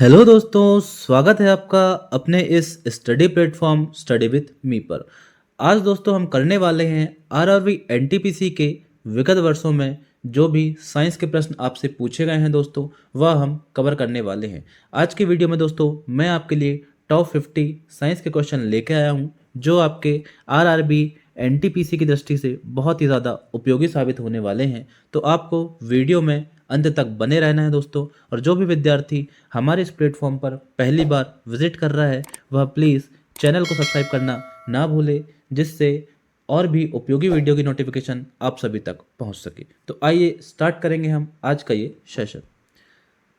Hello दोस्तों, स्वागत है आपका अपने इस study platform study with me पर। आज दोस्तों हम करने वाले हैं आरआरबी एनटीपीसी के विगत वर्षों में जो भी साइंस के प्रश्न आपसे पूछे गए हैं दोस्तों, वह हम कवर करने वाले हैं। आज की वीडियो में दोस्तों मैं आपके लिए टॉप 50 साइंस के क्वेश्चन लेके आया हूं जो आपके आरआरबी एनटीपीसी की दृष्टि से बहुत ही ज़्यादा उपयोगी साबित होने वाले हैं। तो आपको वीडियो में अंत तक बने रहना है दोस्तों। और जो भी विद्यार्थी हमारे इस प्लेटफॉर्म पर पहली बार विजिट कर रहा है वह प्लीज़ चैनल को सब्सक्राइब करना ना भूले, जिससे और भी उपयोगी वीडियो की नोटिफिकेशन आप सभी तक पहुंच सके। तो आइए स्टार्ट करेंगे हम आज का ये सेशन।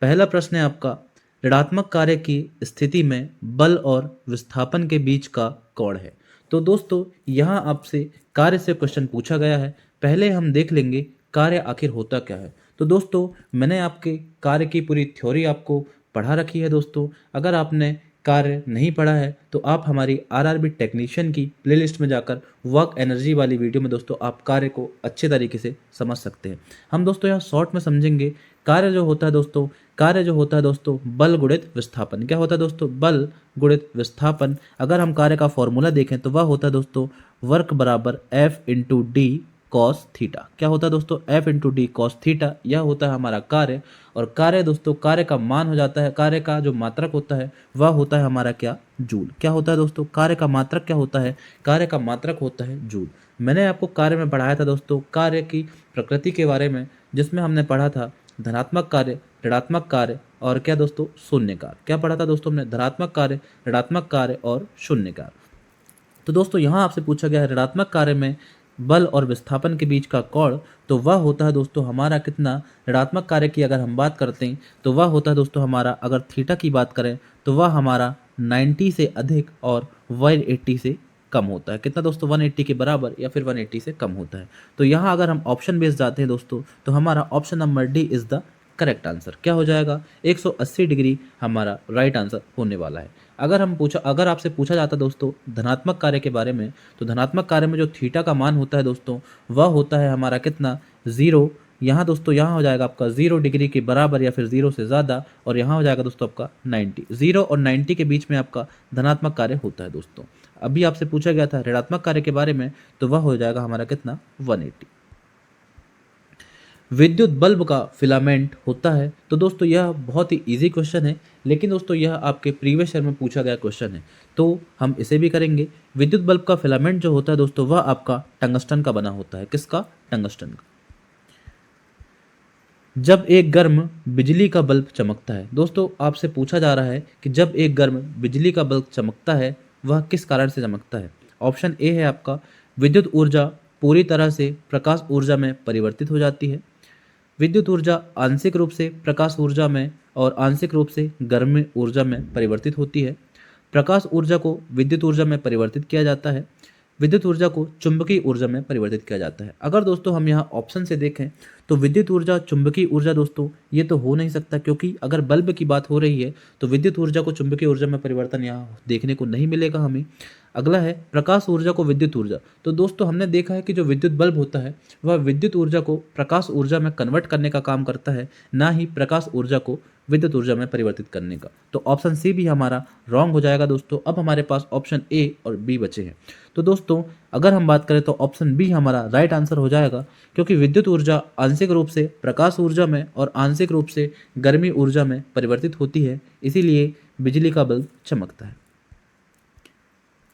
पहला प्रश्न है आपका, ऋणात्मक कार्य की स्थिति में बल और विस्थापन के बीच का कोण है। तो दोस्तों यहाँ आपसे कार्य से क्वेश्चन पूछा गया है। पहले हम देख लेंगे कार्य आखिर होता क्या है। तो दोस्तों मैंने आपके कार्य की पूरी थ्योरी आपको पढ़ा रखी है दोस्तों। अगर आपने कार्य नहीं पढ़ा है तो आप हमारी आरआरबी टेक्नीशियन की प्लेलिस्ट में जाकर वर्क एनर्जी वाली वीडियो में दोस्तों आप कार्य को अच्छे तरीके से समझ सकते हैं। हम दोस्तों यहाँ शॉर्ट में समझेंगे। कार्य जो होता है दोस्तों बल गुणित विस्थापन। क्या होता है दोस्तों? बल गुणित विस्थापन। अगर हम कार्य का फॉर्मूला देखें तो वह होता है दोस्तों वर्क बराबर F into D cos theta. क्या होता है दोस्तों? F into D cos theta. यह होता है हमारा कार्य। और कार्य दोस्तों, कार्य का मान हो जाता है, कार्य का जो मात्रक होता है वह होता है हमारा क्या? जूल। क्या होता है दोस्तों? कार्य का मात्रक क्या होता है? कार्य का मात्रक होता है जूल। मैंने आपको कार्य में पढ़ाया था दोस्तों कार्य की प्रकृति के बारे में, जिसमें हमने पढ़ा था धनात्मक कार्य, ऋणात्मक कार्य और क्या दोस्तों? शून्य कार्य। क्या पढ़ा था दोस्तों हमने? धनात्मक कार्य, ऋणात्मक कार्य और शून्य कार्य। तो दोस्तों यहाँ आपसे पूछा गया है ऋणात्मक कार्य में बल और विस्थापन के बीच का कोण, तो वह होता है दोस्तों हमारा कितना? ऋणात्मक कार्य की अगर हम बात करते हैं तो वह होता है दोस्तों हमारा, अगर थीटा की बात करें तो वह हमारा 90 से अधिक और 180 से कम होता है। कितना दोस्तों? 180 के बराबर या फिर 180 से कम होता है। तो यहाँ अगर हम ऑप्शन बेस जाते हैं दोस्तों तो हमारा option number D is the correct answer. क्या हो जाएगा? 180 डिग्री हमारा राइट आंसर होने वाला है। अगर आपसे पूछा जाता दोस्तों धनात्मक कार्य के बारे में, तो धनात्मक कार्य में जो थीटा का मान होता है दोस्तों वह होता है हमारा कितना? 0। यहाँ दोस्तों यहाँ हो जाएगा आपका 0 डिग्री के बराबर या फिर 0 से ज़्यादा, और यहाँ हो जाएगा दोस्तों आपका 90। 0 और 90 के बीच में आपका धनात्मक कार्य होता है दोस्तों। अभी आपसे पूछा गया था ऋणात्मक कार्य के बारे में, तो वह हो जाएगा हमारा कितना? 180। विद्युत बल्ब का फिलामेंट होता है। तो दोस्तों यह बहुत ही इजी क्वेश्चन है, लेकिन दोस्तों यह आपके प्रीवियस ईयर में पूछा गया क्वेश्चन है, तो हम इसे भी करेंगे। विद्युत बल्ब का फिलामेंट जो होता है दोस्तों वह आपका टंगस्टन का बना होता है। किसका? टंगस्टन का। जब एक गर्म बिजली का बल्ब चमकता है, दोस्तों आपसे पूछा जा रहा है कि जब एक गर्म बिजली का बल्ब चमकता है वह किस कारण से चमकता है। ऑप्शन ए है आपका विद्युत ऊर्जा पूरी तरह से प्रकाश ऊर्जा में परिवर्तित हो जाती है। विद्युत ऊर्जा आंशिक रूप से प्रकाश ऊर्जा में और आंशिक रूप से गर्म ऊर्जा में परिवर्तित होती है। प्रकाश ऊर्जा को विद्युत ऊर्जा में परिवर्तित किया जाता है। विद्युत ऊर्जा को चुंबकीय ऊर्जा में परिवर्तित किया जाता है। अगर दोस्तों हम यहाँ ऑप्शन से देखें तो विद्युत ऊर्जा चुंबकीय ऊर्जा दोस्तों ये तो हो नहीं सकता, क्योंकि अगर बल्ब की बात हो रही है तो विद्युत ऊर्जा को चुंबकीय ऊर्जा में परिवर्तन यहाँ देखने को नहीं मिलेगा हमें। अगला है प्रकाश ऊर्जा को विद्युत ऊर्जा। तो दोस्तों हमने देखा है कि जो विद्युत बल्ब होता है वह विद्युत ऊर्जा को प्रकाश ऊर्जा में कन्वर्ट करने का काम करता है, ना ही प्रकाश ऊर्जा को विद्युत ऊर्जा में परिवर्तित करने का। तो ऑप्शन सी भी हमारा रॉन्ग हो जाएगा दोस्तों। अब हमारे पास ऑप्शन ए और बी बचे हैं। तो दोस्तों अगर हम बात करें तो ऑप्शन बी हमारा राइट आंसर हो जाएगा, क्योंकि विद्युत ऊर्जा आंशिक रूप से प्रकाश ऊर्जा में और आंशिक रूप से गर्मी ऊर्जा में परिवर्तित होती है, इसीलिए बिजली का बल्ब चमकता है।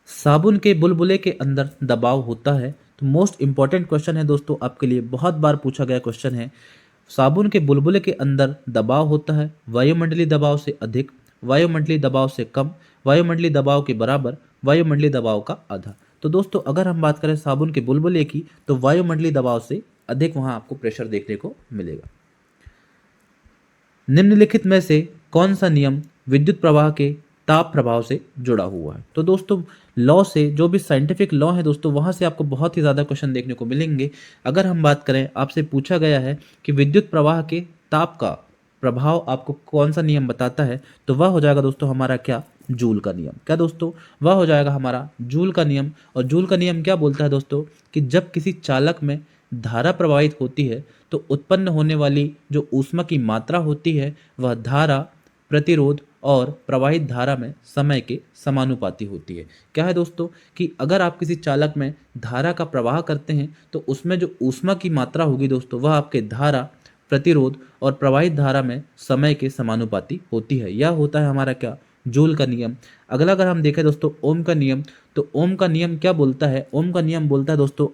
साबुन के बुलबुले के अंदर दबाव होता है। तो मोस्ट इंपॉर्टेंट क्वेश्चन है दोस्तों आपके लिए, बहुत बार पूछा गया क्वेश्चन है। साबुन के बुलबुले के अंदर दबाव होता है वायुमंडलीय दबाव से अधिक, वायुमंडलीय दबाव से कम, वायुमंडलीय दबाव के बराबर, वायुमंडलीय दबाव का आधा। तो दोस्तों अगर हम बात करें साबुन के बुलबुले की तो वायुमंडलीय दबाव से अधिक वहां आपको प्रेशर देखने को मिलेगा। निम्नलिखित में से कौन सा नियम विद्युत प्रवाह के ताप प्रभाव से जुड़ा हुआ है। तो दोस्तों लॉ से, जो भी साइंटिफिक लॉ है दोस्तों, वहां से आपको बहुत ही ज़्यादा क्वेश्चन देखने को मिलेंगे। अगर हम बात करें, आपसे पूछा गया है कि विद्युत प्रवाह के ताप का प्रभाव आपको कौन सा नियम बताता है, तो वह हो जाएगा दोस्तों हमारा क्या? जूल का नियम। क्या दोस्तों? वह हो जाएगा हमारा जूल का नियम। और जूल का नियम क्या बोलता है दोस्तों कि जब किसी चालक में धारा प्रवाहित होती है तो उत्पन्न होने वाली जो ऊष्मा की मात्रा होती है वह धारा, प्रतिरोध और प्रवाहित धारा में समय के समानुपाती होती है। क्या है दोस्तों कि अगर आप किसी चालक में धारा का प्रवाह करते हैं तो उसमें जो ऊष्मा की मात्रा होगी दोस्तों वह आपके धारा, प्रतिरोध और प्रवाहित धारा में समय के समानुपाती होती है। यह होता है हमारा क्या, जूल का नियम। अगला अगर हम देखें दोस्तों ओम का नियम, तो ओम का नियम क्या बोलता है, ओम का नियम बोलता है दोस्तों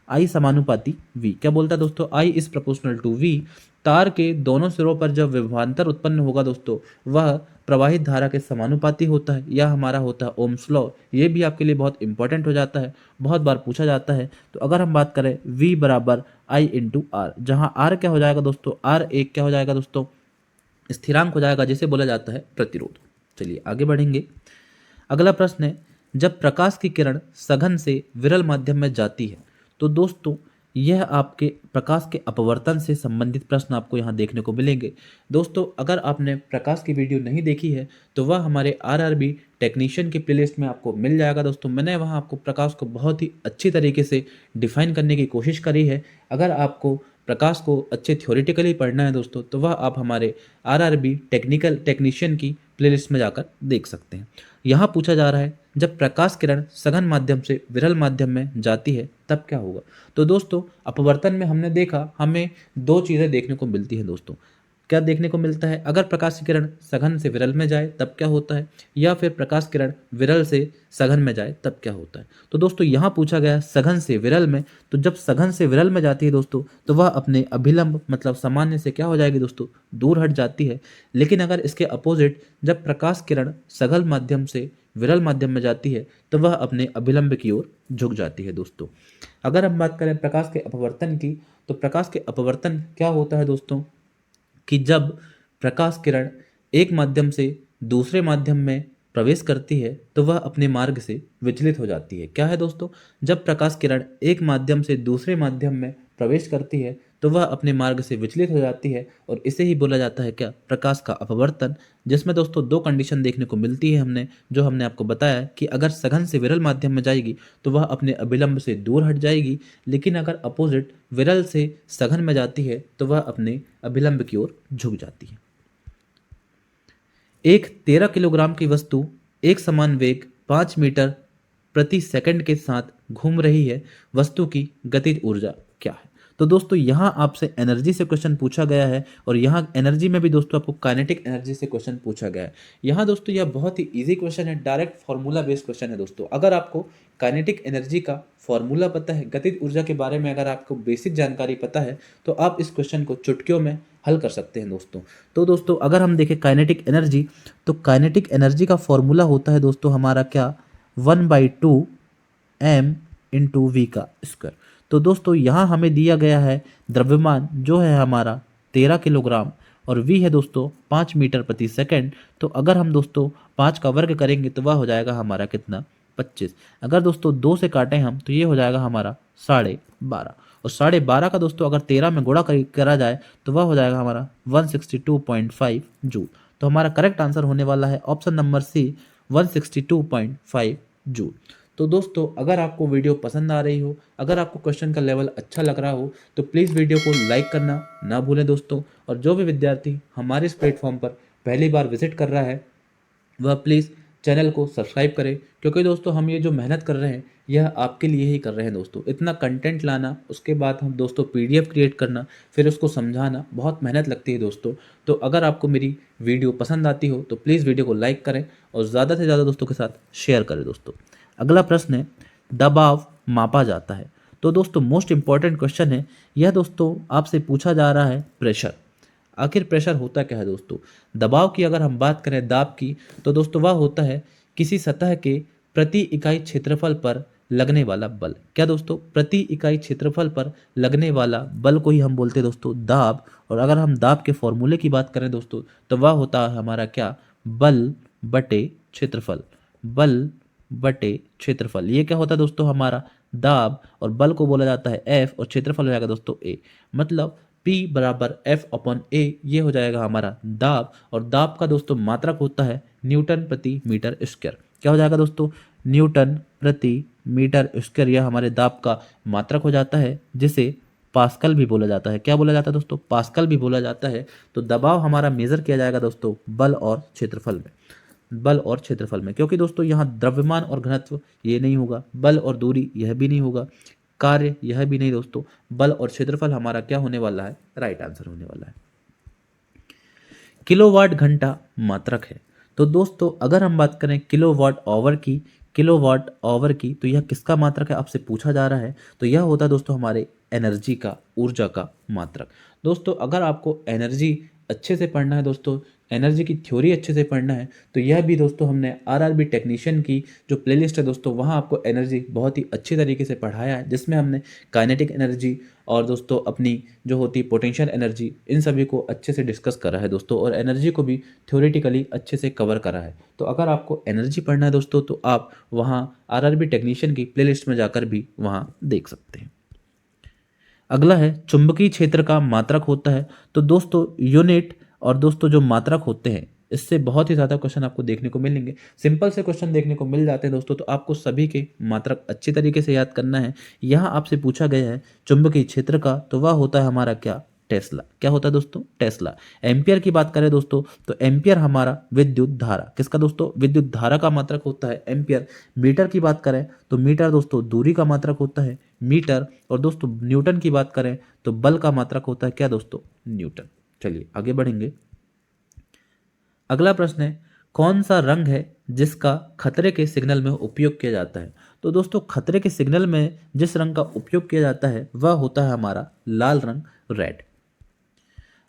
आई समानुपाती वी। क्या बोलता है दोस्तों, I is proportional to we. तार के दोनों सिरों पर जब विभवांतर उत्पन्न होगा दोस्तों वह प्रवाहित धारा के समानुपाती होता है। यह हमारा होता है ओम्स लॉ। ये भी आपके लिए बहुत इंपॉर्टेंट हो जाता है, बहुत बार पूछा जाता है। तो अगर हम बात करें V बराबर आई इंटू आर, जहाँ आर क्या हो जाएगा दोस्तों, आर एक क्या हो जाएगा दोस्तों, स्थिरांक हो जाएगा जिसे बोला जाता है प्रतिरोध। चलिए आगे बढ़ेंगे। अगला प्रश्न है, जब प्रकाश की किरण सघन से विरल माध्यम में जाती है, तो दोस्तों यह आपके प्रकाश के अपवर्तन से संबंधित प्रश्न आपको यहाँ देखने को मिलेंगे। दोस्तों अगर आपने प्रकाश की वीडियो नहीं देखी है तो वह हमारे आरआरबी टेक्नीशियन की प्लेलिस्ट में आपको मिल जाएगा दोस्तों। मैंने वहाँ आपको प्रकाश को बहुत ही अच्छी तरीके से डिफाइन करने की कोशिश करी है। अगर आपको प्रकाश को अच्छे थ्योरेटिकली पढ़ना है दोस्तों तो वह आप हमारे आरआरबी टेक्नीशियन की प्लेलिस्ट में जाकर देख सकते हैं। यहाँ पूछा जा रहा है, जब प्रकाश किरण सघन माध्यम से विरल माध्यम में जाती है तब क्या होगा। तो दोस्तों अपवर्तन में हमने देखा हमें दो चीज़ें देखने को मिलती हैं दोस्तों। क्या देखने को मिलता है, अगर प्रकाश की किरण सघन से विरल में जाए तब क्या होता है, या फिर प्रकाश किरण विरल से सघन में जाए तब क्या होता है। तो दोस्तों यहाँ पूछा गया सघन से विरल में, तो जब सघन से विरल में जाती है दोस्तों तो वह अपने अभिलंब मतलब सामान्य से क्या हो जाएगी दोस्तों, दूर हट जाती है। लेकिन अगर इसके अपोजिट जब प्रकाश किरण सघन माध्यम से विरल माध्यम में जाती है तो वह अपने अभिलंब की ओर झुक जाती है दोस्तों। अगर हम बात करें प्रकाश के अपवर्तन की, तो प्रकाश के अपवर्तन क्या होता है दोस्तों कि जब प्रकाश किरण एक माध्यम से दूसरे माध्यम में प्रवेश करती है तो वह अपने मार्ग से विचलित हो जाती है। क्या है दोस्तों, जब प्रकाश किरण एक माध्यम से दूसरे माध्यम में प्रवेश करती है तो वह अपने मार्ग से विचलित हो जाती है और इसे ही बोला जाता है क्या, प्रकाश का अपवर्तन। जिसमें दोस्तों दो कंडीशन देखने को मिलती है जो हमने आपको बताया कि अगर सघन से विरल माध्यम में जाएगी तो वह अपने अभिलंब से दूर हट जाएगी, लेकिन अगर अपोजिट विरल से सघन में जाती है तो वह अपने अभिलंब की ओर झुक जाती है। एक 13 किलोग्राम की वस्तु एक समान वेग 5 मीटर प्रति सेकंड के साथ घूम रही है, वस्तु की गतिज ऊर्जा क्या है। तो दोस्तों यहाँ आपसे एनर्जी से क्वेश्चन पूछा गया है और यहाँ एनर्जी में भी दोस्तों आपको काइनेटिक एनर्जी से क्वेश्चन पूछा गया है। यहाँ दोस्तों यह बहुत ही इजी क्वेश्चन है, डायरेक्ट फार्मूला बेस्ड क्वेश्चन है दोस्तों। अगर आपको काइनेटिक एनर्जी का फॉर्मूला पता है, गतिज ऊर्जा के बारे में अगर आपको बेसिक जानकारी पता है तो आप इस क्वेश्चन को चुटकियों में हल कर सकते हैं दोस्तों। तो दोस्तों अगर हम देखें काइनेटिक एनर्जी, तो काइनेटिक एनर्जी का फॉर्मूला होता है दोस्तों हमारा क्या, 1/2 m इंटू वी का स्क्वायर। तो दोस्तों यहाँ हमें दिया गया है द्रव्यमान जो है हमारा 13 किलोग्राम और v है दोस्तों 5 मीटर प्रति सेकंड। तो अगर हम दोस्तों 5 का वर्ग करेंगे तो वह हो जाएगा हमारा कितना, 25। अगर दोस्तों 2 से काटें हम तो ये हो जाएगा हमारा 12.5 और 12.5 का दोस्तों अगर 13 में गुणा करा जाए तो वह हो जाएगा हमारा 162.5 जूल। तो हमारा करेक्ट आंसर होने वाला है ऑप्शन नंबर सी, 162.5 जूल। तो दोस्तों अगर आपको वीडियो पसंद आ रही हो, अगर आपको क्वेश्चन का लेवल अच्छा लग रहा हो तो प्लीज़ वीडियो को लाइक करना ना भूलें दोस्तों। और जो भी विद्यार्थी हमारे इस प्लेटफॉर्म पर पहली बार विजिट कर रहा है वह प्लीज़ चैनल को सब्सक्राइब करें, क्योंकि दोस्तों हम ये जो मेहनत कर रहे हैं यह आपके लिए ही कर रहे हैं दोस्तों। इतना कंटेंट लाना, उसके बाद हम दोस्तों PDF क्रिएट करना, फिर उसको समझाना, बहुत मेहनत लगती है दोस्तों। तो अगर आपको मेरी वीडियो पसंद आती हो तो प्लीज़ वीडियो को लाइक करें और ज़्यादा से ज़्यादा दोस्तों के साथ शेयर करें दोस्तों। अगला प्रश्न है, दबाव मापा जाता है। तो दोस्तों मोस्ट इंपॉर्टेंट क्वेश्चन है यह दोस्तों, आपसे पूछा जा रहा है प्रेशर। आखिर प्रेशर होता क्या है दोस्तों। दबाव की अगर हम बात करें दाब की, तो दोस्तों वह होता है किसी सतह के प्रति इकाई क्षेत्रफल पर लगने वाला बल। क्या दोस्तों, प्रति इकाई क्षेत्रफल पर लगने वाला बल को ही हम बोलते हैं दोस्तों दाब। और अगर हम दाब के फॉर्मूले की बात करें दोस्तों तो वह होता है हमारा क्या, बल बटे क्षेत्रफल। बल बटे क्षेत्रफल, ये क्या होता है दोस्तों हमारा दाब, और बल को बोला जाता है F और क्षेत्रफल हो जाएगा दोस्तों A। मतलब P बराबर F/A, ये हो जाएगा हमारा दाब। और दाब का दोस्तों मात्रक होता है न्यूटन प्रति मीटर स्क्वायर। क्या हो जाएगा दोस्तों, न्यूटन प्रति मीटर स्क्वायर, यह हमारे दाब का मात्रक हो जाता है, जिसे पास्कल भी बोला जाता है। क्या बोला जाता है दोस्तों? पास्कल भी बोला जाता है। तो दबाव हमारा मेजर किया जाएगा दोस्तों बल और क्षेत्रफल में, बल और क्षेत्रफल में, क्योंकि दोस्तों यहाँ द्रव्यमान और घनत्व ये नहीं होगा, बल और दूरी यह भी नहीं होगा, कार्य यह भी नहीं दोस्तों, बल और क्षेत्रफल हमारा क्या होने वाला है? राइट आंसर होने वाला है। किलोवाट घंटा मात्रक है। तो दोस्तों अगर हम बात करें किलोवाट आवर की, किलोवाट आवर की, तो यह किसका मात्रक है आपसे पूछा जा रहा है? तो यह होता है दोस्तों हमारे एनर्जी का, ऊर्जा का मात्रक। दोस्तों अगर आपको एनर्जी अच्छे से पढ़ना है दोस्तों, एनर्जी की थ्योरी अच्छे से पढ़ना है, तो यह भी दोस्तों हमने आरआरबी टेक्नीशियन की जो प्लेलिस्ट है दोस्तों, वहाँ आपको एनर्जी बहुत ही अच्छी तरीके से पढ़ाया है, जिसमें हमने काइनेटिक एनर्जी और दोस्तों अपनी जो होती है पोटेंशियल एनर्जी, इन सभी को अच्छे से डिस्कस करा है दोस्तों, और एनर्जी को भी थ्योरेटिकली अच्छे से कवर करा है। तो अगर आपको एनर्जी पढ़ना है दोस्तों, तो आप वहाँ आरआरबी टेक्नीशियन की प्लेलिस्ट में जाकर भी वहाँ देख सकते हैं। अगला है चुंबकीय क्षेत्र का मात्रक होता है। तो दोस्तों यूनिट और दोस्तों जो मात्रक होते हैं, इससे बहुत ही ज़्यादा क्वेश्चन आपको देखने को मिलेंगे। सिंपल से क्वेश्चन देखने को मिल जाते हैं दोस्तों, तो आपको सभी के मात्रक अच्छी तरीके से याद करना है। यहाँ आपसे पूछा गया है चुंबकीय क्षेत्र का, तो वह होता है हमारा क्या? टेस्ला। क्या होता है दोस्तों? टेस्ला। एम्पियर की बात करें दोस्तों, तो एम्पियर हमारा विद्युत धारा, किसका दोस्तों? विद्युत धारा का मात्रक होता है एम्पियर। मीटर की बात करें तो मीटर दोस्तों दूरी का मात्रक होता है मीटर। और दोस्तों न्यूटन की बात करें तो बल का मात्रक होता है क्या दोस्तों? न्यूटन। चलिए आगे बढ़ेंगे। अगला प्रश्न है कौन सा रंग है जिसका खतरे के सिग्नल में उपयोग किया जाता है? तो दोस्तों खतरे के सिग्नल में जिस रंग का उपयोग किया जाता है वह होता है हमारा लाल रंग, रेड।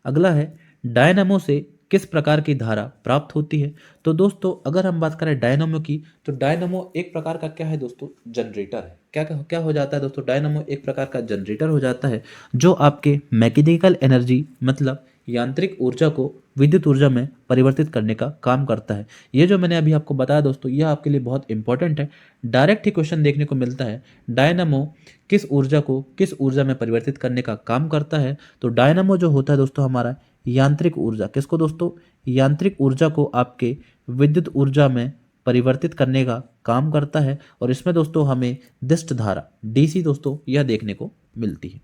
अगला है डायनामो से किस प्रकार की धारा प्राप्त होती है? तो दोस्तों अगर हम बात करें डायनामो की, तो डायनामो एक प्रकार का क्या है दोस्तों? जनरेटर है। क्या क्या हो जाता है दोस्तों? डायनामो एक प्रकार का जनरेटर हो जाता है, जो आपके मैकेनिकल एनर्जी मतलब यांत्रिक ऊर्जा को विद्युत ऊर्जा में परिवर्तित करने का काम करता है। ये जो मैंने अभी आपको बताया दोस्तों, यह आपके लिए बहुत इंपॉर्टेंट है। डायरेक्ट ही क्वेश्चन देखने को मिलता है, डायनामो किस ऊर्जा को किस ऊर्जा में परिवर्तित करने का काम करता है? तो डायनामो जो होता है दोस्तों हमारा यांत्रिक ऊर्जा, किसको दोस्तों? यांत्रिक ऊर्जा को आपके विद्युत ऊर्जा में परिवर्तित करने का काम करता है। और इसमें दोस्तों हमें दिष्ट धारा डीसी दोस्तों यह देखने को मिलती है।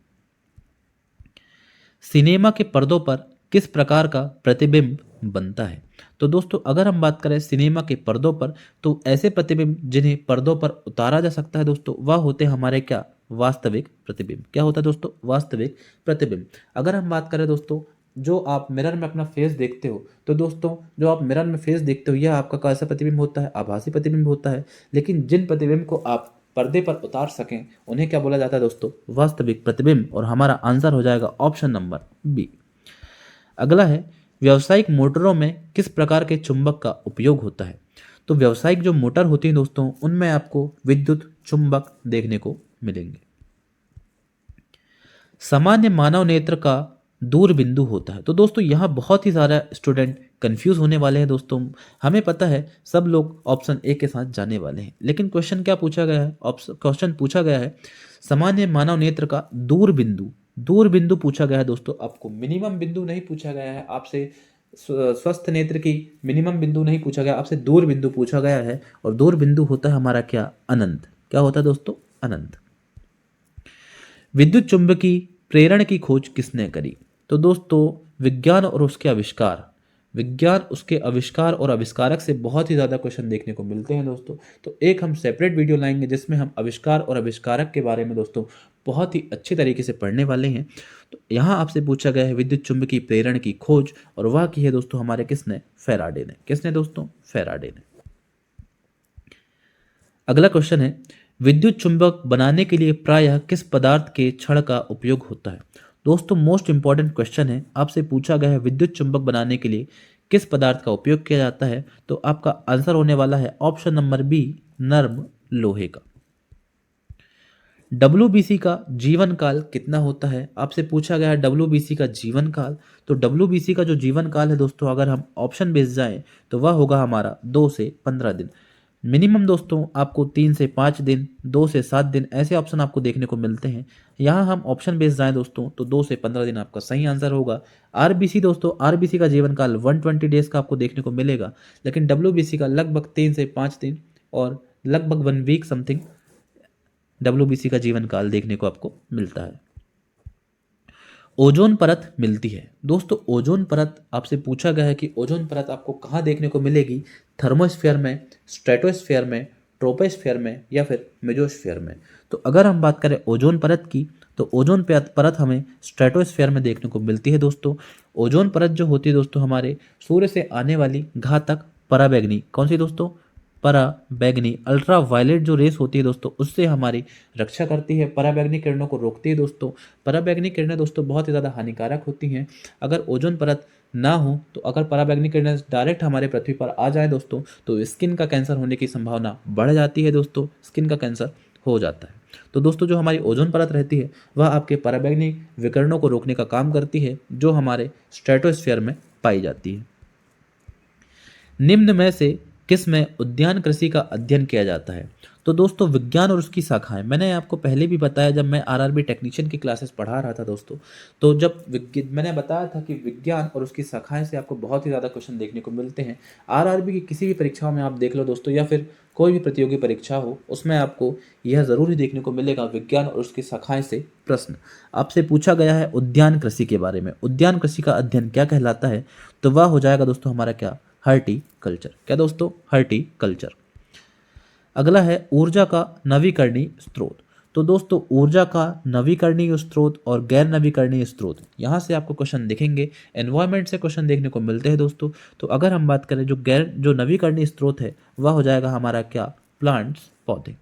सिनेमा के पर्दों पर किस प्रकार का प्रतिबिंब बनता है? तो दोस्तों अगर हम बात करें सिनेमा के पर्दों पर, तो ऐसे प्रतिबिंब जिन्हें पर्दों पर उतारा जा सकता है दोस्तों, वह होते हैं हमारे क्या? वास्तविक प्रतिबिंब। क्या होता है दोस्तों? वास्तविक प्रतिबिंब। अगर हम बात करें दोस्तों, जो आप मिरर में अपना फेस देखते हो, तो दोस्तों जो आप मिरर में फेस देखते हो, यह आपका कैसा प्रतिबिंब होता है? आभासी प्रतिबिंब होता है। लेकिन जिन प्रतिबिंब को आप पर्दे पर उतार सकें, उन्हें क्या बोला जाता है दोस्तों? वास्तविक प्रतिबिंब। और हमारा आंसर हो जाएगा ऑप्शन नंबर बी। अगला है व्यावसायिक मोटरों में किस प्रकार के चुंबक का उपयोग होता है? तो व्यावसायिक जो मोटर होती है दोस्तों, उनमें आपको विद्युत चुंबक देखने को मिलेंगे। सामान्य मानव नेत्र का दूर बिंदु होता है। तो दोस्तों यहाँ बहुत ही सारा स्टूडेंट कंफ्यूज होने वाले हैं दोस्तों। हमें पता है सब लोग ऑप्शन ए के साथ जाने वाले हैं, लेकिन क्वेश्चन क्या पूछा गया है? क्वेश्चन पूछा गया है सामान्य मानव नेत्र का दूर बिंदु, दूर बिंदु पूछा गया है दोस्तों। आपको मिनिमम बिंदु नहीं पूछा गया है, आपसे स्वस्थ नेत्र की मिनिमम बिंदु नहीं पूछा गया, आपसे दूर बिंदु पूछा गया है। और दूर बिंदु होता है हमारा क्या? अनंत। क्या होता है दोस्तों? अनंत। विद्युत चुंबकीय प्रेरण की खोज किसने करी? तो दोस्तों विज्ञान और उसके आविष्कार, विज्ञान उसके आविष्कार और आविष्कारक से बहुत ही ज़्यादा क्वेश्चन देखने को मिलते हैं दोस्तों। तो एक हम सेपरेट वीडियो लाएंगे जिसमें हम आविष्कार और आविष्कारक के बारे में दोस्तों बहुत ही अच्छी तरीके से पढ़ने वाले हैं। तो यहाँ आपसे पूछा गया है विद्युत चुंबकीय प्रेरण की खोज, और वह की है दोस्तों हमारे किसने? फैराडे ने। किसने दोस्तों? फैराडे ने। अगला क्वेश्चन है विद्युत चुंबक बनाने के लिए प्रायः किस पदार्थ के छड़ का उपयोग होता है? दोस्तों मोस्ट इंपॉर्टेंट क्वेश्चन है, आपसे पूछा गया है विद्युत चुंबक बनाने के लिए किस पदार्थ का उपयोग किया जाता है? तो आपका आंसर होने वाला है ऑप्शन नंबर बी, नर्म लोहे का। WBC का जीवन काल कितना होता है? आपसे पूछा गया है WBC का जीवन काल। तो WBC का जो जीवन काल है दोस्तों, अगर हम ऑप्शन बेस जाएं तो वह होगा हमारा 2 से 15 दिन। मिनिमम दोस्तों आपको 3 से 5 दिन, 2 से 7 दिन, ऐसे ऑप्शन आपको देखने को मिलते हैं। यहाँ हम ऑप्शन बेस जाएं दोस्तों तो 2 से 15 दिन आपका सही आंसर होगा। RBC दोस्तों, RBC का जीवन काल 120 डेज का आपको देखने को मिलेगा, लेकिन WBC का लगभग 3 से 5 दिन और लगभग 1 वीक समथिंग WBC का जीवन काल देखने को आपको मिलता है। ओजोन परत मिलती है। दोस्तों ओजोन परत आपसे पूछा गया है कि ओजोन परत आपको कहाँ देखने को मिलेगी, थर्मोस्फेयर में, स्ट्रेटोस्फेयर में, ट्रोपोस्फेयर में या फिर मेजोस्फेयर में। तो अगर हम बात करें ओजोन परत की, तो ओजोन परत हमें स्ट्रेटोस्फेयर में देखने को मिलती है। दोस्तों ओजोन परत जो होती है दोस्तों हमारे सूर्य से आने वाली घातक पराबैंगनी, कौन सी दोस्तों, पराबैंगनी अल्ट्रा वायलेट जो रेस होती है दोस्तों, उससे हमारी रक्षा करती है, पराबैंगनी किरणों को रोकती है। दोस्तों पराबैंगनी किरणें दोस्तों बहुत ही ज़्यादा हानिकारक होती हैं। अगर ओजोन परत ना हो, तो अगर पराबैंगनी किरणें डायरेक्ट हमारे पृथ्वी पर आ जाए दोस्तों, तो स्किन का कैंसर होने की संभावना बढ़ जाती है। दोस्तों स्किन का कैंसर हो जाता है। तो दोस्तों जो हमारी ओजोन परत रहती है वह आपके पराबैंगनी विकिरणों को रोकने का काम करती है, जो हमारे स्ट्रेटोस्फीयर में पाई जाती है। निम्न में से किस में उद्यान कृषि का अध्ययन किया जाता है? तो दोस्तों विज्ञान और उसकी शाखाएं, मैंने आपको पहले भी बताया जब मैं आरआरबी टेक्नीशियन की क्लासेस पढ़ा रहा था दोस्तों, तो जब मैंने बताया था कि विज्ञान और उसकी शाखाएं से आपको बहुत ही ज़्यादा क्वेश्चन देखने को मिलते हैं। आरआरबी की किसी भी परीक्षाओं में आप देख लो दोस्तों, या फिर कोई भी प्रतियोगी परीक्षा हो, उसमें आपको यह ज़रूरी देखने को मिलेगा विज्ञान और उसकी शाखाएं से प्रश्न आपसे पूछा गया है उद्यान कृषि के बारे में। उद्यान कृषि का अध्ययन क्या कहलाता है? तो वह हो जाएगा दोस्तों हमारा क्या, हर्टिकल्चर। क्या दोस्तों, हर्टिकल्चर। अगला है ऊर्जा का नवीकरणीय स्रोत। तो दोस्तों ऊर्जा का नवीकरणीय स्रोत और गैर नवीकरणीय स्रोत, यहाँ से आपको क्वेश्चन दिखेंगे, एनवायरमेंट से क्वेश्चन देखने को मिलते हैं दोस्तों। तो अगर हम बात करें जो नवीकरणीय स्रोत है वह हो जाएगा हमारा क्या, प्लांट्स, पौधे।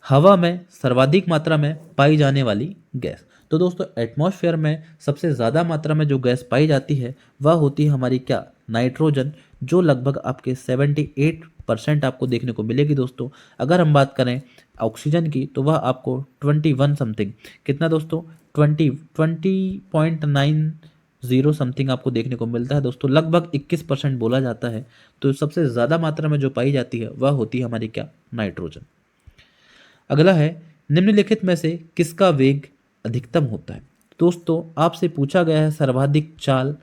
हवा में सर्वाधिक मात्रा में पाई जाने वाली गैस। तो दोस्तों एटमॉस्फेयर में सबसे ज़्यादा मात्रा में जो गैस पाई जाती है वह होती है हमारी क्या, नाइट्रोजन, जो लगभग आपके 78% आपको देखने को मिलेगी दोस्तों। अगर हम बात करें ऑक्सीजन की, तो वह आपको 21 समथिंग, कितना दोस्तों, 20.90 समथिंग आपको देखने को मिलता है दोस्तों, लगभग 21% बोला जाता है। तो सबसे ज़्यादा मात्रा में जो पाई जाती है वह होती है हमारी क्या, नाइट्रोजन। अगला है निम्नलिखित में से किसका वेग अधिकतम होता है? दोस्तों आपसे पूछा गया है सर्वाधिक चाल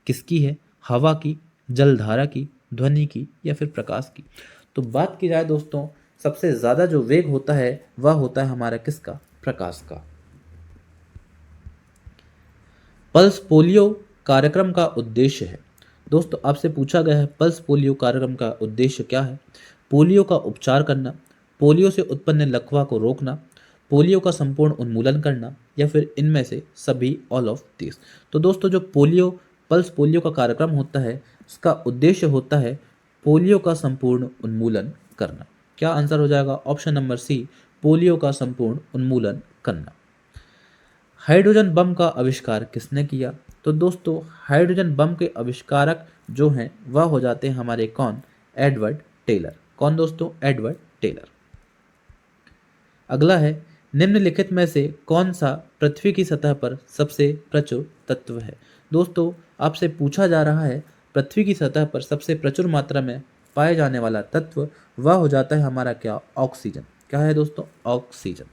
किसकी है, हवा की, जलधारा की, ध्वनि की या फिर प्रकाश की? तो बात की जाए दोस्तों, सबसे ज़्यादा जो वेग होता है वह होता है हमारा किसका, प्रकाश का। पल्स पोलियो कार्यक्रम का उद्देश्य है। दोस्तों आपसे पूछा गया है पल्स पोलियो कार्यक्रम का उद्देश्य क्या है? पोलियो का उपचार करना, पोलियो से उत्पन्न लकवा को रोकना, पोलियो का संपूर्ण उन्मूलन करना या फिर इनमें से सभी, ऑल ऑफ दिस। तो दोस्तों जो पल्स पोलियो का कार्यक्रम होता है उसका उद्देश्य होता है पोलियो का संपूर्ण उन्मूलन करना। क्या आंसर हो जाएगा? ऑप्शन नंबर सी, पोलियो का संपूर्ण उन्मूलन करना। हाइड्रोजन बम का आविष्कार किसने किया? तो दोस्तों हाइड्रोजन बम के आविष्कारक जो हैं वह हो जाते हैं हमारे कौन, एडवर्ड टेलर। कौन दोस्तों? Edward Teller. अगला है निम्नलिखित में से कौन सा पृथ्वी की सतह पर सबसे प्रचुर तत्व है? दोस्तों आपसे पूछा जा रहा है पृथ्वी की सतह पर सबसे प्रचुर मात्रा में पाए जाने वाला तत्व वह हो जाता है हमारा क्या, ऑक्सीजन। क्या है दोस्तों? ऑक्सीजन।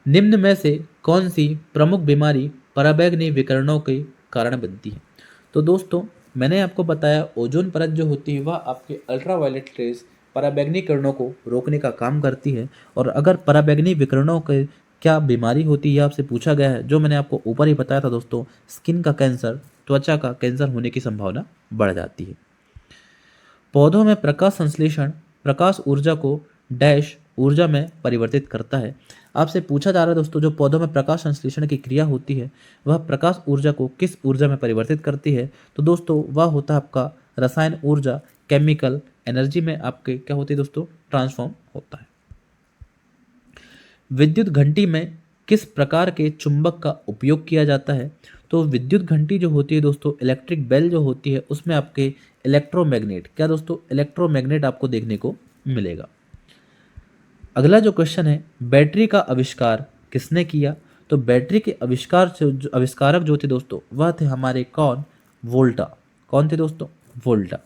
निम्न में से कौन सी प्रमुख बीमारी पराबैंगनी विकिरणों के कारण बनती है? तो दोस्तों मैंने आपको बताया ओजोन परत जो होती है वह आपके अल्ट्रावायलेट रेज पराबैंगनी किरणों को रोकने का काम करती है। और अगर पराबैंगनी विकिरणों के क्या बीमारी होती है आपसे पूछा गया है, जो मैंने आपको ऊपर ही बताया था दोस्तों, स्किन का कैंसर, त्वचा का कैंसर होने की संभावना बढ़ जाती है। पौधों में प्रकाश संश्लेषण प्रकाश ऊर्जा को डैश ऊर्जा में परिवर्तित करता है। आपसे पूछा जा रहा है दोस्तों जो पौधों में प्रकाश संश्लेषण की क्रिया होती है वह प्रकाश ऊर्जा को किस ऊर्जा में परिवर्तित करती है? तो दोस्तों वह होता है आपका रसायन ऊर्जा, केमिकल एनर्जी में आपके क्या होती है दोस्तों, ट्रांसफॉर्म होता है। विद्युत घंटी में किस प्रकार के चुंबक का उपयोग किया जाता है? तो विद्युत घंटी जो होती है दोस्तों, इलेक्ट्रिक बेल जो होती है, उसमें आपके इलेक्ट्रोमैग्नेट, क्या दोस्तों, इलेक्ट्रोमैग्नेट आपको देखने को मिलेगा। अगला जो क्वेश्चन है, बैटरी का आविष्कार किसने किया? तो बैटरी के आविष्कारक जो थे दोस्तों वह थे हमारे कौन, वोल्टा। कौन थे दोस्तों? वोल्टा।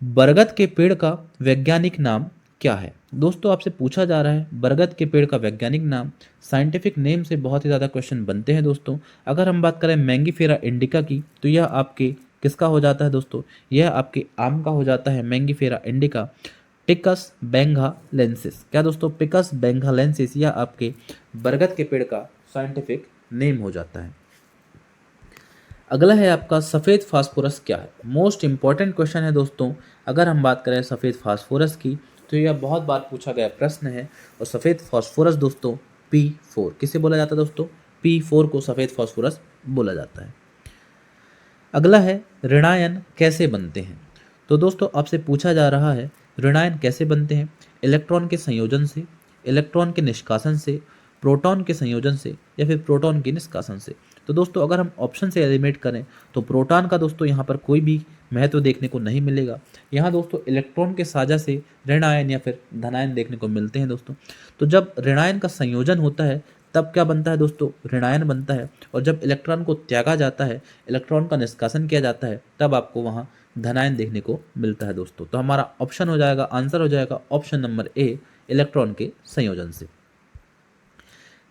बरगद के पेड़ का वैज्ञानिक नाम क्या है? दोस्तों आपसे पूछा जा रहा है बरगद के पेड़ का वैज्ञानिक नाम। साइंटिफिक नेम से बहुत ही ज़्यादा क्वेश्चन बनते हैं दोस्तों। अगर हम बात करें मैंगीफेरा इंडिका की, तो यह आपके किसका हो जाता है दोस्तों, यह आपके आम का हो जाता है, मैंगीफेरा इंडिका। टिकस बेंगालेंसिस। क्या दोस्तों, पिकस बेंगालेंसिस यह आपके बरगद के पेड़ का साइंटिफिक नेम हो जाता है। अगला है आपका सफ़ेद फास्फोरस क्या है। मोस्ट इंपॉर्टेंट क्वेश्चन है दोस्तों। अगर हम बात करें सफ़ेद फास्फोरस की तो यह बहुत बार पूछा गया प्रश्न है। और सफ़ेद फास्फोरस दोस्तों P4 किसे बोला जाता है दोस्तों, P4 को सफ़ेद फास्फोरस बोला जाता है। अगला है ऋणायन कैसे बनते हैं। तो दोस्तों आपसे पूछा जा रहा है ऋणायन कैसे बनते हैं। इलेक्ट्रॉन के संयोजन से, इलेक्ट्रॉन के निष्कासन से, प्रोटॉन के संयोजन से, या फिर प्रोटॉन के निष्कासन से। तो दोस्तों अगर हम ऑप्शन से एलिमिनेट करें तो प्रोटॉन का दोस्तों यहाँ पर कोई भी महत्व देखने को नहीं मिलेगा। यहाँ दोस्तों इलेक्ट्रॉन के साझा से ऋणायन या फिर धनायन देखने को मिलते हैं दोस्तों। तो जब ऋणायन का संयोजन होता है तब क्या बनता है दोस्तों, ऋणायन बनता है। और जब इलेक्ट्रॉन को त्यागा जाता है, इलेक्ट्रॉन का निष्कासन किया जाता है, तब आपको वहाँ धनायन देखने को मिलता है दोस्तों। तो हमारा ऑप्शन हो जाएगा, आंसर हो जाएगा ऑप्शन नंबर ए, इलेक्ट्रॉन के संयोजन से।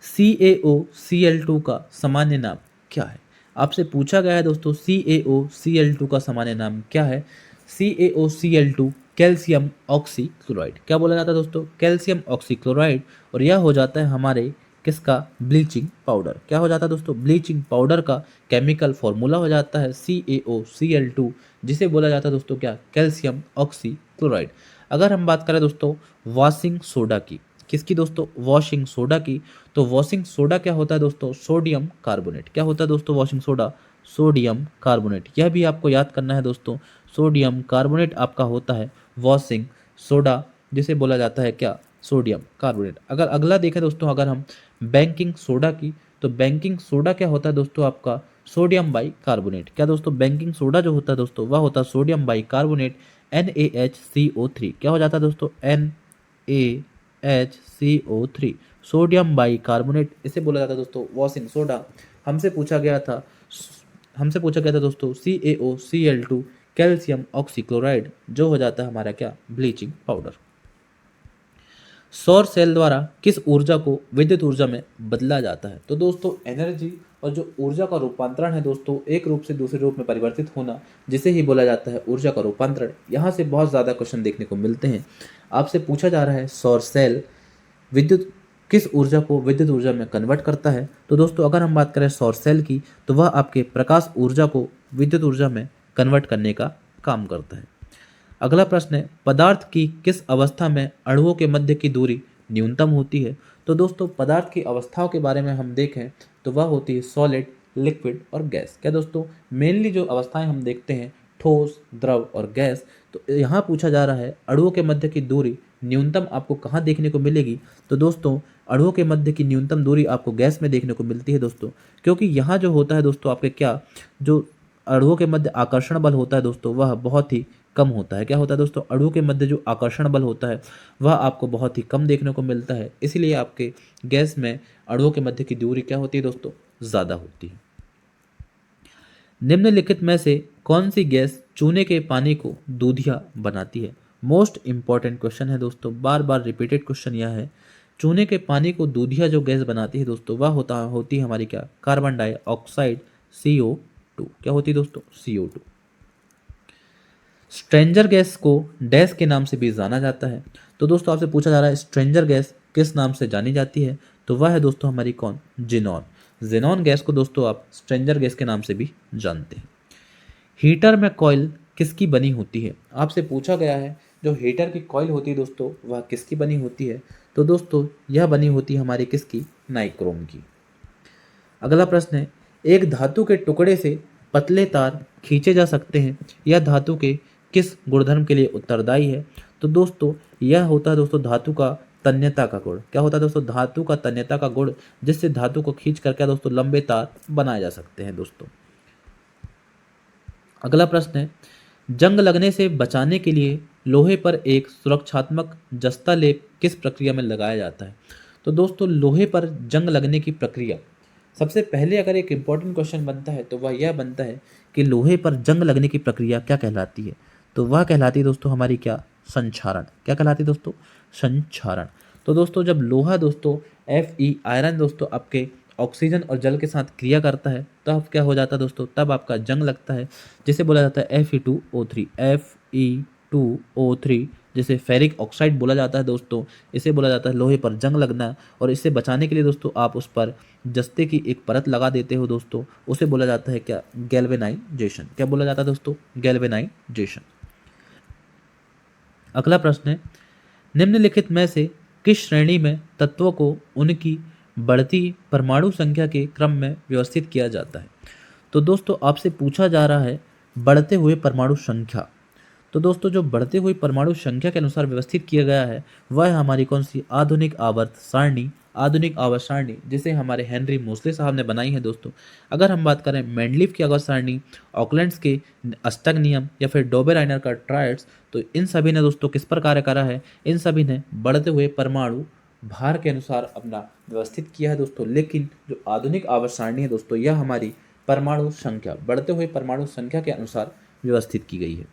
CaOCl2 का सामान्य नाम क्या है। आपसे पूछा गया है दोस्तों CaOCl2 का सामान्य नाम क्या है। CaOCl2 calcium oxychloride. क्या बोला जाता है दोस्तों, कैल्शियम ऑक्सीक्लोराइड। और यह हो जाता है हमारे किसका, ब्लीचिंग पाउडर। क्या हो जाता है दोस्तों, ब्लीचिंग पाउडर का केमिकल फॉर्मूला हो जाता है CaOCl2, जिसे बोला जाता है दोस्तों क्या, कैल्शियम ऑक्सीक्लोराइड। अगर हम बात करें दोस्तों वॉशिंग सोडा की, किसकी दोस्तों, वॉशिंग सोडा की। तो वॉशिंग सोडा क्या होता है दोस्तों, सोडियम कार्बोनेट। क्या होता है दोस्तों वॉशिंग सोडा, सोडियम कार्बोनेट। यह भी आपको याद करना है दोस्तों, सोडियम कार्बोनेट आपका होता है वॉशिंग सोडा, जिसे बोला जाता है क्या, सोडियम कार्बोनेट। अगर अगला देखें दोस्तों, अगर हम बेकिंग सोडा की, तो बेकिंग सोडा क्या होता है दोस्तों आपका, सोडियम बाई कार्बोनेट। क्या दोस्तों, बेकिंग सोडा जो होता है दोस्तों वह होता है सोडियम बाई कार्बोनेट NaHCO3। क्या हो जाता है दोस्तों, NaHCO3, सोडियम बाई कार्बोनेट। इसे बोला जाता है दोस्तों वॉशिंग सोडा। हमसे पूछा गया था हमसे पूछा गया था दोस्तों CaOCl2 कैल्शियम ऑक्सीक्लोराइड, जो हो जाता है हमारा क्या, ब्लीचिंग पाउडर। सौर सेल द्वारा किस ऊर्जा को विद्युत ऊर्जा में बदला जाता है। तो दोस्तों एनर्जी और जो ऊर्जा का रूपांतरण है दोस्तों, एक रूप से दूसरे रूप में परिवर्तित होना, जिसे ही बोला जाता है ऊर्जा का रूपांतरण। यहाँ से बहुत ज़्यादा क्वेश्चन देखने को मिलते हैं। आपसे पूछा जा रहा है सौर सेल विद्युत किस ऊर्जा को विद्युत ऊर्जा में कन्वर्ट करता है। तो दोस्तों अगर हम बात करें सौर सेल की, तो वह आपके प्रकाश ऊर्जा को विद्युत ऊर्जा में कन्वर्ट करने का काम करता है। अगला प्रश्न है पदार्थ की किस अवस्था में अणुओं के मध्य की दूरी न्यूनतम होती है। तो दोस्तों पदार्थ की अवस्थाओं के बारे में हम देखें तो वह होती है सॉलिड, लिक्विड और गैस। क्या दोस्तों, मेनली जो अवस्थाएं हम देखते हैं ठोस, द्रव और गैस। तो यहाँ पूछा जा रहा है अणुओं के मध्य की दूरी न्यूनतम आपको कहाँ देखने को मिलेगी। तो दोस्तों अणुओं के मध्य की न्यूनतम दूरी आपको गैस में देखने को मिलती है दोस्तों, क्योंकि यहाँ जो होता है दोस्तों आपके क्या, जो अणुओं के मध्य आकर्षण बल होता है दोस्तों वह बहुत ही कम होता है। क्या होता है दोस्तों, अणुओं के मध्य जो आकर्षण बल होता है वह आपको बहुत ही कम देखने को मिलता है। इसलिए आपके गैस में अणुओं के मध्य की दूरी क्या होती है दोस्तों, ज़्यादा होती है। निम्नलिखित में से कौन सी गैस चूने के पानी को दूधिया बनाती है। मोस्ट इंपॉर्टेंट क्वेश्चन है दोस्तों, बार बार रिपीटेड क्वेश्चन यह है। चूने के पानी को दूधिया जो गैस बनाती है दोस्तों वह होती है हमारी क्या, कार्बन डाइऑक्साइड CO2। क्या होती है दोस्तों, CO2। स्ट्रेंजर गैस को डैश के नाम से भी जाना जाता है। तो दोस्तों आपसे पूछा जा रहा है स्ट्रेंजर गैस किस नाम से जानी जाती है। तो वह है दोस्तों हमारी कौन, जिनॉन। जिनॉन गैस को दोस्तों आप स्ट्रेंजर गैस के नाम से भी जानते हैं। हीटर में कॉइल किसकी बनी होती है। आपसे पूछा गया है जो हीटर की कॉइल होती है दोस्तों वह किसकी बनी होती है। तो दोस्तों यह बनी होती है हमारी किसकी, नाइक्रोम की। अगला प्रश्न है एक धातु के टुकड़े से पतले तार खींचे जा सकते हैं, यह धातु के किस गुणधर्म के लिए उत्तरदायी है। तो दोस्तों यह होता है दोस्तों धातु का तन्यता का गुण। क्या होता है दोस्तों, धातु का तन्यता का गुण, जिससे धातु को खींच कर क्या दोस्तों लंबे तार बनाए जा सकते हैं दोस्तों। अगला प्रश्न है जंग लगने से बचाने के लिए लोहे पर एक सुरक्षात्मक जस्ता लेप किस प्रक्रिया में लगाया जाता है। तो दोस्तों लोहे पर जंग लगने की प्रक्रिया, सबसे पहले अगर एक इम्पॉर्टेंट क्वेश्चन बनता है तो वह यह बनता है कि लोहे पर जंग लगने की प्रक्रिया क्या कहलाती है। तो वह कहलाती है दोस्तों हमारी क्या, संक्षारण। क्या कहलाती है दोस्तों, संक्षारण। तो दोस्तों जब लोहा दोस्तों Fe आयरन दोस्तों आपके ऑक्सीजन और जल के साथ क्रिया करता है तब क्या हो जाता है दोस्तों, तब आपका जंग लगता है, जिसे बोला जाता है Fe2O3। Fe2O3 जिसे फेरिक ऑक्साइड बोला जाता है दोस्तों, इसे बोला जाता है लोहे पर जंग लगना, और इससे बचाने के लिए दोस्तों आप उस पर जस्ते की एक परत लगा देते हो दोस्तों, उसे बोला जाता है क्या, गैल्वेनाइजेशन। क्या बोला जाता है दोस्तों, गैल्वेनाइजेशन। अगला प्रश्न है, निम्नलिखित में से किस श्रेणी में तत्वों को उनकी बढ़ती परमाणु संख्या के क्रम में व्यवस्थित किया जाता है? तो दोस्तों आपसे पूछा जा रहा है बढ़ते हुए परमाणु संख्या। तो दोस्तों जो बढ़ते हुए परमाणु संख्या के अनुसार व्यवस्थित किया गया है वह है हमारी कौन सी, आधुनिक आवर्त सारणी। आधुनिक आवर्त सारणी जिसे हमारे हेनरी मोसले साहब ने बनाई है दोस्तों। अगर हम बात करें मेंडलीव की आवर्त सारणी, ऑकलैंड्स के अष्टक नियम या फिर डोबेराइनर का ट्रायड्स, तो इन सभी ने दोस्तों किस पर कार्य करा है, इन सभी ने बढ़ते हुए परमाणु भार के अनुसार अपना व्यवस्थित किया है दोस्तों। लेकिन जो आधुनिक आवर्त सारणी है दोस्तों यह हमारी परमाणु संख्या, बढ़ते हुए परमाणु संख्या के अनुसार व्यवस्थित की गई है।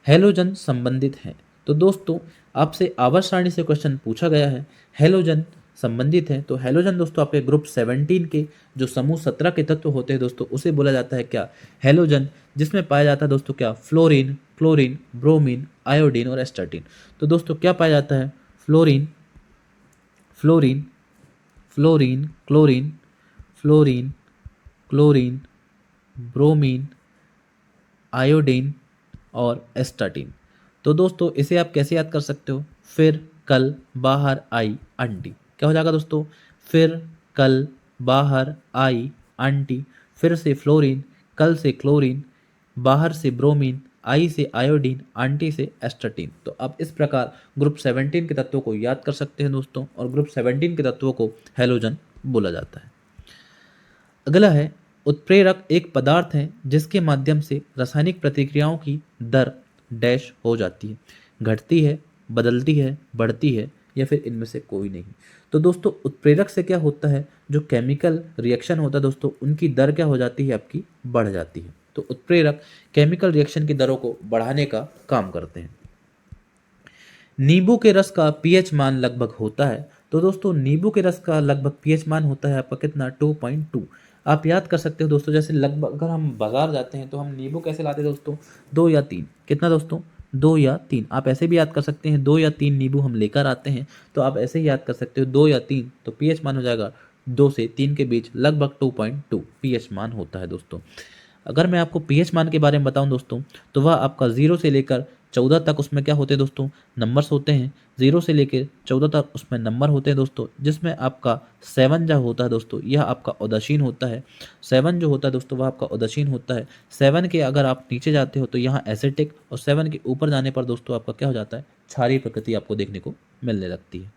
हैलोजन संबंधित हैं। तो दोस्तों आपसे आवर्त सारणी से क्वेश्चन पूछा गया है, हैलोजन संबंधित है, तो हैलोजन दोस्तों आपके ग्रुप 17 के जो समूह 17 के तत्व होते हैं दोस्तों उसे बोला जाता है क्या, हैलोजन, जिसमें पाया जाता है दोस्तों क्या, फ्लोरीन, क्लोरीन, ब्रोमीन, आयोडीन और एस्टाटीन। तो दोस्तों क्या पाया जाता है, fluorine, fluorine, fluorine, chlorine, fluorine, chlorine, bromine, iodine और एस्टाटीन। तो दोस्तों इसे आप कैसे याद कर सकते हो, फिर कल बाहर आई आंटी। क्या हो जाएगा दोस्तों, फिर कल बाहर आई आंटी, फिर से फ्लोरीन, कल से क्लोरीन, बाहर से ब्रोमीन, आई से आयोडीन, आंटी से एस्टाटीन। तो आप इस प्रकार ग्रुप 17 के तत्वों को याद कर सकते हैं दोस्तों, और ग्रुप 17 के तत्वों को हैलोजन बोला जाता है। अगला है, उत्प्रेरक एक पदार्थ है जिसके माध्यम से रासायनिक प्रतिक्रियाओं की दर डैश हो जाती है, घटती है, बदलती है, बढ़ती है या फिर इनमें से कोई नहीं। तो दोस्तों उत्प्रेरक से क्या होता है, जो केमिकल रिएक्शन होता है दोस्तों उनकी दर क्या हो जाती है, आपकी बढ़ जाती है। तो उत्प्रेरक केमिकल रिएक्शन की दरों को बढ़ाने का काम करते हैं। नींबू के रस का पीएच मान लगभग होता है। तो दोस्तों नींबू के रस का लगभग पीएच मान होता है आपका कितना, 2.2। आप याद कर सकते हो दोस्तों, जैसे लगभग अगर हम बाजार जाते हैं तो हम नींबू कैसे लाते हैं दोस्तों, 2 या 3। कितना दोस्तों, 2 या 3। आप ऐसे भी याद कर सकते हैं 2 या 3 नींबू हम लेकर आते हैं, तो आप ऐसे ही याद कर सकते हो 2 या 3, तो पीएच मान हो जाएगा 2 से 3 के बीच लगभग 2.2 पीएच मान होता है दोस्तों। अगर मैं आपको पीएच मान के बारे में बताऊं दोस्तों, तो वह आपका 0 से लेकर 14 तक उसमें क्या होते हैं दोस्तों, नंबर्स होते हैं। 0 से लेकर 14 तक उसमें नंबर होते हैं दोस्तों, जिसमें आपका 7 जो होता है दोस्तों यह आपका उदासीन होता है। 7 जो होता है दोस्तों वह आपका उदासीन होता है। 7 के अगर आप नीचे जाते हो तो यहाँ एसिटिक, और 7 के ऊपर जाने पर दोस्तों आपका क्या हो जाता है, क्षारीय प्रकृति आपको देखने को मिलने लगती है।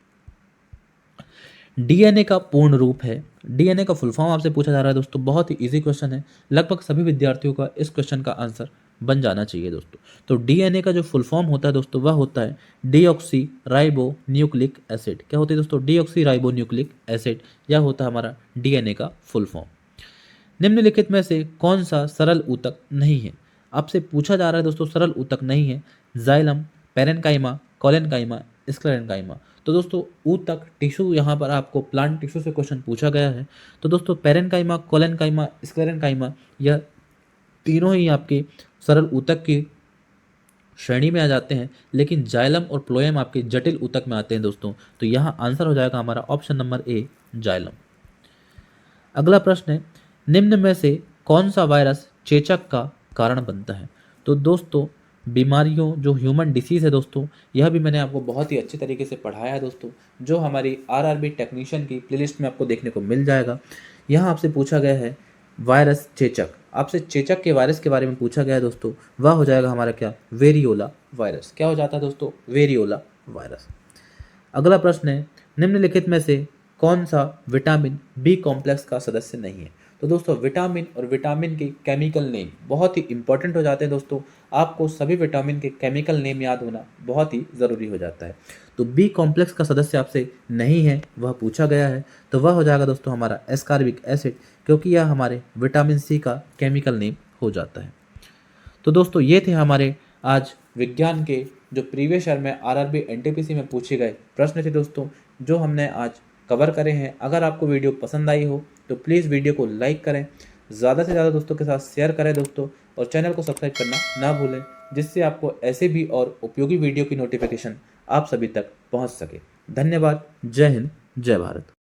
डीएनए का पूर्ण रूप है, डीएनए का फुल फॉर्म आपसे पूछा जा रहा है दोस्तों, बहुत ही इजी क्वेश्चन है, लगभग सभी विद्यार्थियों का इस क्वेश्चन का आंसर बन जाना चाहिए दोस्तों। तो डीएनए का जो फुल फॉर्म होता है दोस्तों वह होता है डीऑक्सी राइबो न्यूक्लिक एसिड। क्या होती है दोस्तों, डीऑक्सी राइबो न्यूक्लिक एसिड, यह होता है हमारा डीएनए का फुल फॉर्म। निम्नलिखित में से कौन सा सरल ऊतक नहीं है, आपसे पूछा जा रहा है दोस्तों, सरल ऊतक नहीं है, जाइलम, पेरेनकाइमा, कोलेनकाइमा, स्क्लेरेनकाइमा। तो दोस्तों ऊतक टिश्यू, यहाँ पर आपको प्लांट टिश्यू से क्वेश्चन पूछा गया है। तो दोस्तों पेरेनकाइमा, कोलेनकाइमा, स्क्लेरेनकाइमा यह तीनों ही आपके सरल ऊतक की श्रेणी में आ जाते हैं, लेकिन जाइलम और प्लोएम आपके जटिल ऊतक में आते हैं दोस्तों। तो यहाँ आंसर हो जाएगा हमारा ऑप्शन नंबर ए, जाइलम। अगला प्रश्न है, निम्न में से कौन सा वायरस चेचक का कारण बनता है? तो दोस्तों बीमारियों जो ह्यूमन डिसीज़ है दोस्तों, यह भी मैंने आपको बहुत ही अच्छे तरीके से पढ़ाया है दोस्तों, जो हमारी आरआरबी टेक्नीशियन की प्लेलिस्ट में आपको देखने को मिल जाएगा। यहाँ आपसे पूछा गया है वायरस चेचक, आपसे चेचक के वायरस के बारे में पूछा गया है दोस्तों, वह हो जाएगा हमारा क्या, वेरियोला वायरस। क्या हो जाता है दोस्तों, वेरियोला वायरस। अगला प्रश्न है, निम्नलिखित में से कौन सा विटामिन बी कॉम्प्लेक्स का सदस्य नहीं है? तो दोस्तों विटामिन और विटामिन के केमिकल नेम बहुत ही इंपॉर्टेंट हो जाते हैं दोस्तों, आपको सभी विटामिन के केमिकल नेम याद होना बहुत ही ज़रूरी हो जाता है। तो बी कॉम्प्लेक्स का सदस्य आपसे नहीं है, वह पूछा गया है, तो वह हो जाएगा दोस्तों हमारा एस्कॉर्बिक एसिड, क्योंकि यह हमारे विटामिन सी का केमिकल नेम हो जाता है। तो दोस्तों ये थे हमारे आज विज्ञान के जो प्रीवियस ईयर में आरआरबी एनटीपीसी में पूछे गए प्रश्न थे दोस्तों, जो हमने आज कवर करे हैं। अगर आपको वीडियो पसंद आई हो तो प्लीज़ वीडियो को लाइक करें, ज़्यादा से ज़्यादा दोस्तों के साथ शेयर करें दोस्तों, और चैनल को सब्सक्राइब करना ना भूलें, जिससे आपको ऐसे भी और उपयोगी वीडियो की नोटिफिकेशन आप सभी तक पहुंच सके। धन्यवाद। जय हिंद, जय भारत।